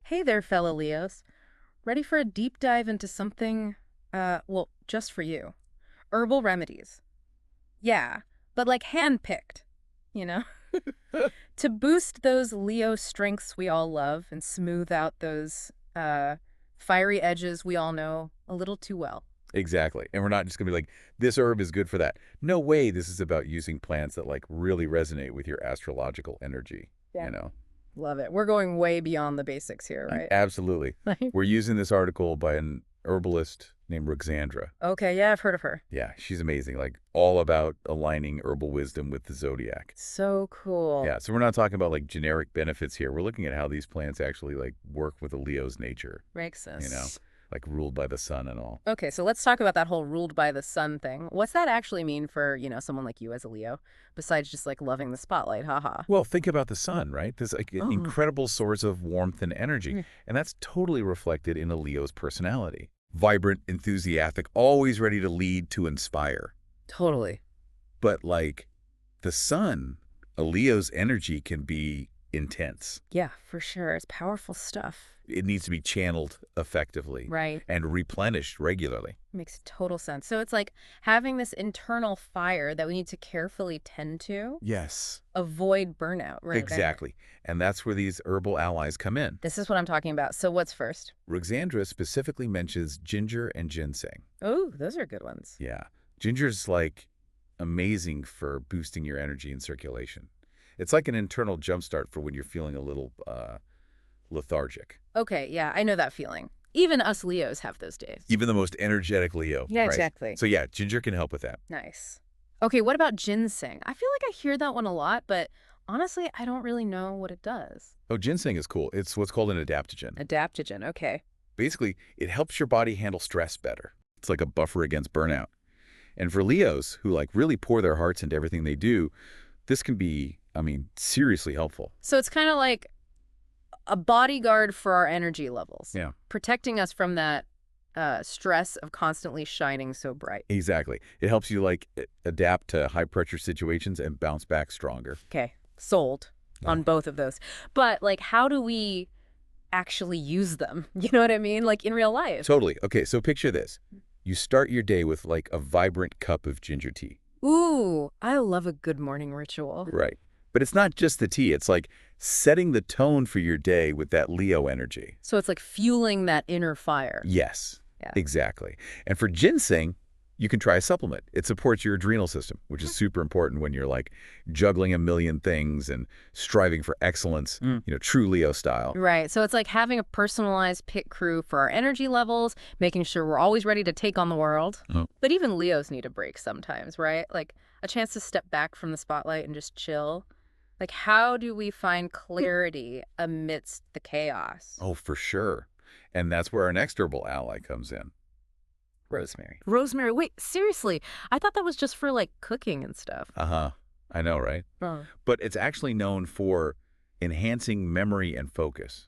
Hey there, fellow Leos. Ready for a deep dive into something, well, just for you. Herbal remedies. Yeah, but like hand-picked, you know? To boost those Leo strengths we all love and smooth out those, fiery edges we all know a little too well. Exactly. And we're not just going to be like, this herb is good for that. No way. This is about using plants that like really resonate with your astrological energy, Yeah. you know? Love it. We're going way beyond the basics here, right? Absolutely. We're using this article by an herbalist named Roxandra. Okay, yeah, I've heard of her. Yeah, she's amazing. Like all about aligning herbal wisdom with the zodiac. So cool. Yeah, so we're not talking about like generic benefits here. We're looking at how these plants actually like work with a Leo's nature, Makes you know, sense. like ruled by the sun and all. Okay, so let's talk about that whole ruled by the sun thing. What's that actually mean for, someone like you as a Leo, besides just like loving the spotlight? Haha. Well, think about the sun, right? This like an Oh. incredible source of warmth and energy, Mm. and that's totally reflected in a Leo's personality. Vibrant, enthusiastic, always ready to lead, to inspire. Totally. But like the sun, a Leo's energy can be intense. Yeah, for sure. It's powerful stuff. It needs to be channeled effectively Right. and replenished regularly. Makes total sense. So it's like having this internal fire that we need to carefully tend to, Yes, avoid burnout, right? exactly. And that's where these herbal allies come in. This is what I'm talking about. So what's first? Roxandra specifically mentions ginger and ginseng. Oh, those are good ones. Yeah. Ginger's like amazing for boosting your energy and circulation. It's like an internal jumpstart for when you're feeling a little lethargic. Okay, yeah, I know that feeling. Even us Leos have those days. Even the most energetic Leo. Yeah, right? exactly. So yeah, ginger can help with that. Nice. Okay, what about ginseng? I feel like I hear that one a lot, but honestly, I don't really know what it does. Oh, ginseng is cool. It's what's called an adaptogen. Adaptogen, okay. Basically, it helps your body handle stress better. It's like a buffer against burnout. And for Leos, who like really pour their hearts into everything they do, this can be, I mean, seriously helpful. So it's kind of like a bodyguard for our energy levels. Yeah. Protecting us from that stress of constantly shining so bright. Exactly. It helps you like adapt to high pressure situations and bounce back stronger. Okay, sold on Yeah. both of those. But like, how do we actually use them? You know what I mean? Like in real life. Totally. Okay, so picture this. You start your day with like a vibrant cup of ginger tea. Ooh, I love a good morning ritual. Right. But it's not just the tea. It's like setting the tone for your day with that Leo energy. So it's like fueling that inner fire. Yes, Yeah. exactly. And for ginseng, you can try a supplement. It supports your adrenal system, which is super important when you're like juggling a million things and striving for excellence, true Leo style. Right. So it's like having a personalized pit crew for our energy levels, making sure we're always ready to take on the world. Oh. But even Leos need a break sometimes, right? Like a chance to step back from the spotlight and just chill. Like, how do we find clarity amidst the chaos? Oh, for sure. And that's where our next herbal ally comes in. Rosemary. Rosemary, wait, seriously? I thought that was just for like cooking and stuff. Uh-huh. I know, right? Oh. But it's actually known for enhancing memory and focus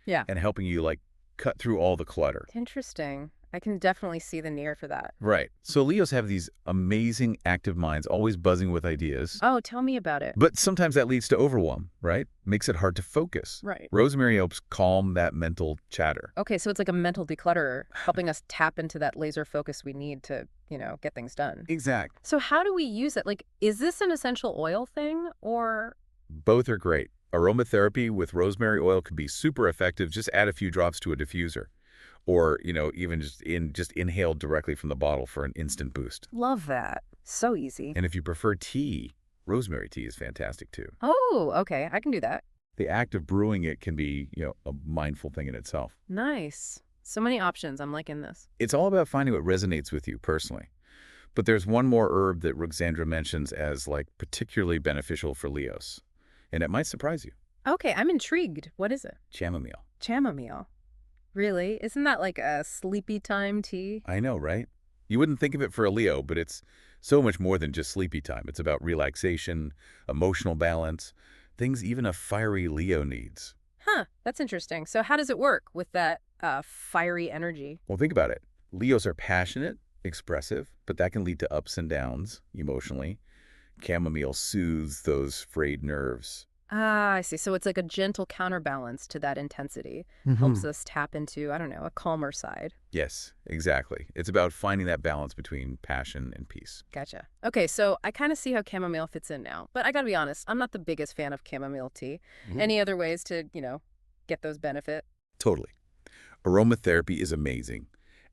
Yeah. and helping you like cut through all the clutter. Interesting. I can definitely see the need for that. Right. So Leos have these amazing active minds, always buzzing with ideas. Oh, tell me about it. But sometimes that leads to overwhelm, right? Makes it hard to focus. Right. Rosemary helps calm that mental chatter. Okay, so it's like a mental declutterer, helping us tap into that laser focus we need to, get things done. Exact. So how do we use it? Like, is this an essential oil thing or? Both are great. Aromatherapy with rosemary oil can be super effective. Just add a few drops to a diffuser. Or, even just inhale directly from the bottle for an instant boost. Love that. So easy. And if you prefer tea, rosemary tea is fantastic too. Oh, okay. I can do that. The act of brewing it can be, a mindful thing in itself. Nice. So many options. I'm liking this. It's all about finding what resonates with you personally. But there's one more herb that Roxandra mentions as like particularly beneficial for Leos. And it might surprise you. Okay, I'm intrigued. What is it? Chamomile. Chamomile. Really? Isn't that like a sleepy time tea? I know, right? You wouldn't think of it for a Leo, but it's so much more than just sleepy time. It's about relaxation, emotional balance, things even a fiery Leo needs. Huh, that's interesting. So how does it work with that fiery energy? Well, think about it. Leos are passionate, expressive, but that can lead to ups and downs emotionally. Chamomile soothes those frayed nerves. Ah, I see. So it's like a gentle counterbalance to that intensity. Helps Hmm. us tap into, I don't know, a calmer side. Yes, exactly. It's about finding that balance between passion and peace. Gotcha. Okay, so I kind of see how chamomile fits in now. But I gotta be honest, I'm not the biggest fan of chamomile tea. Mhm. Any other ways to, get those benefits? Totally. Aromatherapy is amazing.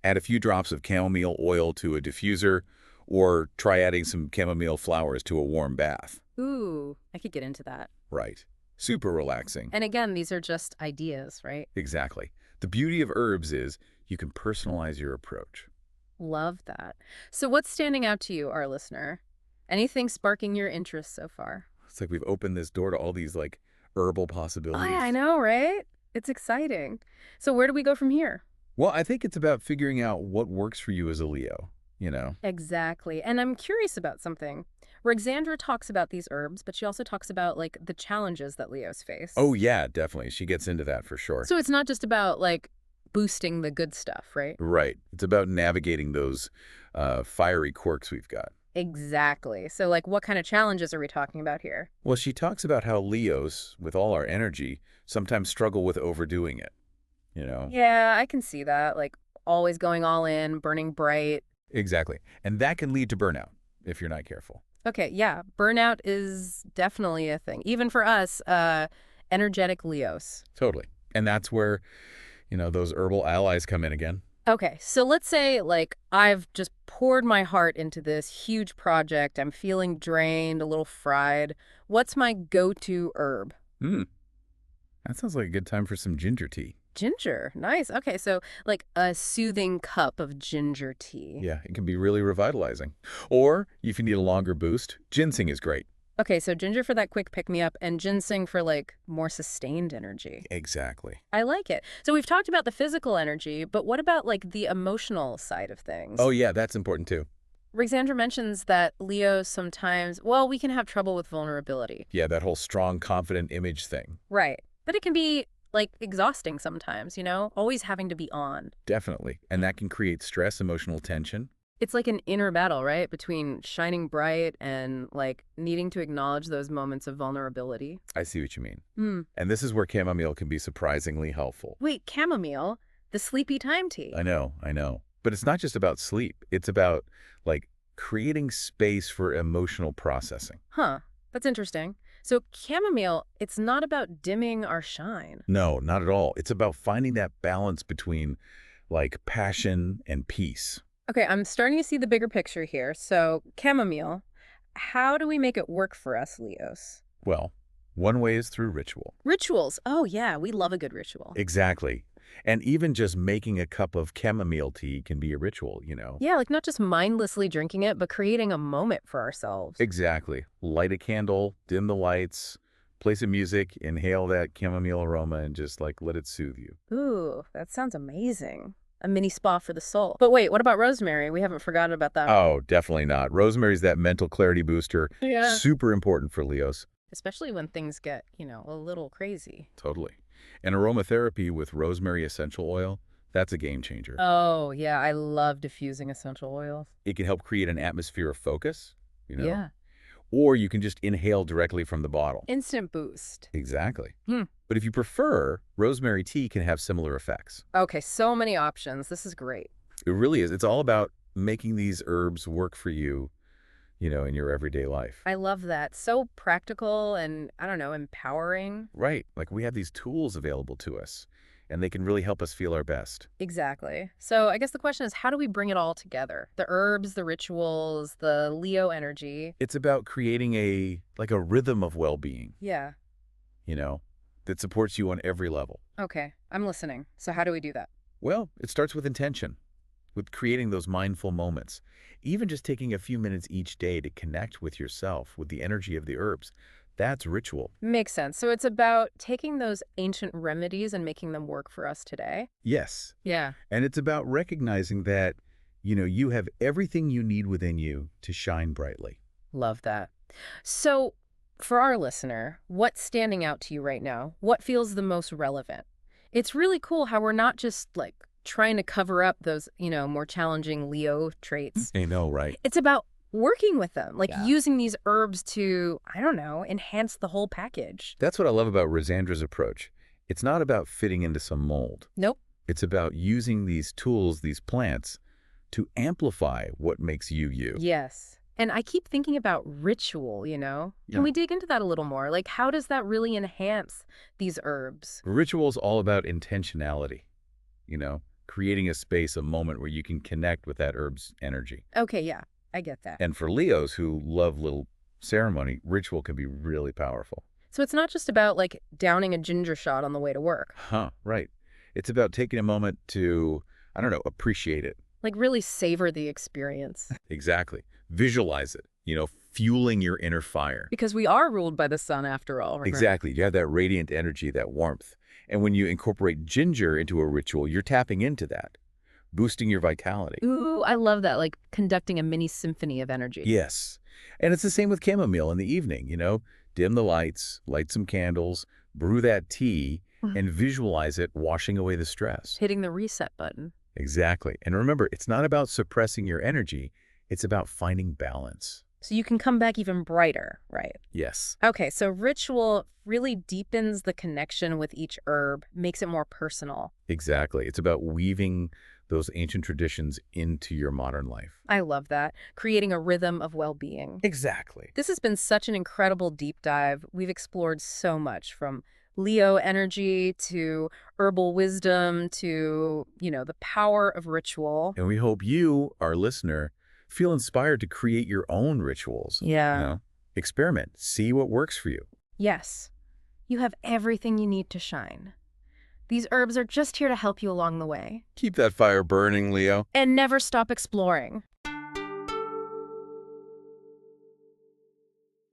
Add a few drops of chamomile oil to a diffuser, or try adding some chamomile flowers to a warm bath. Ooh, I could get into that. Right. Super relaxing. And again, these are just ideas, right? Exactly. The beauty of herbs is you can personalize your approach. Love that. So what's standing out to you, our listener? Anything sparking your interest so far? It's like we've opened this door to all these like herbal Oh, yeah, I possibilities. know, right? It's exciting. So where do we go from here? Well, I think it's about figuring out what works for you as a Leo, you know? Exactly. And I'm curious about something. Rexandra talks about these herbs, but she also talks about like the challenges that Leos face. Oh, yeah, definitely. She gets into that for sure. So it's not just about like boosting the good stuff, right? Right. It's about navigating those fiery quirks we've got. Exactly. So like what kind of challenges are we talking about here? Well, she talks about how Leos, with all our energy, sometimes struggle with overdoing it, you know? Yeah, I can see that. Like always going all in, burning bright. Exactly. And that can lead to burnout if you're not careful. Okay, yeah, burnout is definitely a thing. Even for us, energetic Leos. Totally. And that's where, those herbal allies come in again. Okay, so let's say like I've just poured my heart into this huge project. I'm feeling drained, a little fried. What's my go-to herb? Hmm. That sounds like a good time for some ginger tea. Ginger. Nice. Okay, so like a soothing cup of ginger tea. Yeah, it can be really revitalizing. Or if you need a longer boost, ginseng is great. Okay, so ginger for that quick pick-me-up and ginseng for like more sustained energy. Exactly. I like it. So we've talked about the physical energy, but what about like the emotional side of things? Oh, yeah, that's important too. Rexandra mentions that Leos sometimes, well, we can have trouble with vulnerability. Yeah, that whole strong, confident image thing. Right. But it can be like exhausting sometimes, always having to be on. Definitely. And that can create stress, emotional tension. It's like an inner battle, right? Between shining bright and like needing to acknowledge those moments of vulnerability. I see what you mean. Hmm. And this is where chamomile can be surprisingly helpful. Wait, chamomile, the sleepy time tea. I know, I know. But it's not just about sleep. It's about, like, creating space for emotional processing. Huh. That's interesting. So chamomile, it's not about dimming our shine. No, not at all. It's about finding that balance between, like, passion and peace. Okay, I'm starting to see the bigger picture here. So chamomile, how do we make it work for us, Leos? Well, one way is through ritual. Rituals. Oh, yeah, we love a good ritual. Exactly. And even just making a cup of chamomile tea can be a ritual. Yeah, like not just mindlessly drinking it, but creating a moment for ourselves. Exactly. Light a candle, dim the lights, play some music, inhale that chamomile aroma, and just, like, let it soothe you. Ooh, that sounds amazing. A mini spa for the soul. But wait, what about rosemary? We haven't forgotten about that. Oh, definitely not. Rosemary's that mental clarity booster. Yeah. Super important for Leos. Especially when things get, a little crazy. Totally. And aromatherapy with rosemary essential oil, that's a game changer. Oh, yeah, I love diffusing essential oils. It can help create an atmosphere of focus. Yeah. Or you can just inhale directly from the bottle. Instant boost. Exactly. Hmm. But if you prefer, rosemary tea can have similar effects. Okay, so many options. This is great. It really is. It's all about making these herbs work for you, in your everyday life. I love that. So practical and, I don't know, empowering. Right. Like we have these tools available to us, and they can really help us feel our best. Exactly. So I guess the question is, how do we bring it all together? The herbs, the rituals, the Leo energy. It's about creating a rhythm of well-being, Yeah. you know, that supports you on every level. Okay, I'm listening. So how do we do that? Well, it starts with intention, with creating those mindful moments. Even just taking a few minutes each day to connect with yourself, with the energy of the herbs, that's ritual. Makes sense. So it's about taking those ancient remedies and making them work for us today. Yes. Yeah. And it's about recognizing that, you have everything you need within you to shine brightly. Love that. So for our listener, what's standing out to you right now? What feels the most relevant? It's really cool how we're not just trying to cover up those, more challenging Leo traits. I know, right? It's about working with them, like Yeah. using these herbs to, I don't know, enhance the whole package. That's what I love about Rosandra's approach. It's not about fitting into some mold. Nope. It's about using these tools, these plants, to amplify what makes you you. Yes. And I keep thinking about ritual, you know? Yeah. Can we dig into that a little more? Like, how does that really enhance these herbs? Ritual's all about intentionality, creating a space, a moment where you can connect with that herb's energy. Okay, yeah, I get that. And for Leos who love little ceremony, ritual can be really powerful. So it's not just about, like, downing a ginger shot on the way to work. Right. It's about taking a moment to, I don't know, appreciate it. Like, really savor the experience. Exactly. Visualize it, fueling your inner fire. Because we are ruled by the sun after all, right? Exactly. You have that radiant energy, that warmth. And when you incorporate ginger into a ritual, you're tapping into that, boosting your vitality. Ooh, I love that, like conducting a mini symphony of energy. Yes. And it's the same with chamomile in the evening, Dim the lights, light some candles, brew that tea, and visualize it washing away the stress. Hitting the reset button. Exactly. And remember, it's not about suppressing your energy. It's about finding balance. So you can come back even brighter, right? Yes. Okay, so ritual really deepens the connection with each herb, makes it more personal. Exactly. It's about weaving those ancient traditions into your modern life. I love that. Creating a rhythm of well-being. Exactly. This has been such an incredible deep dive. We've explored so much, from Leo energy to herbal wisdom to, the power of ritual. And we hope you, our listener, feel inspired to create your own rituals. Yeah. Experiment. See what works for you. Yes. You have everything you need to shine. These herbs are just here to help you along the way. Keep that fire burning, Leo. And never stop exploring.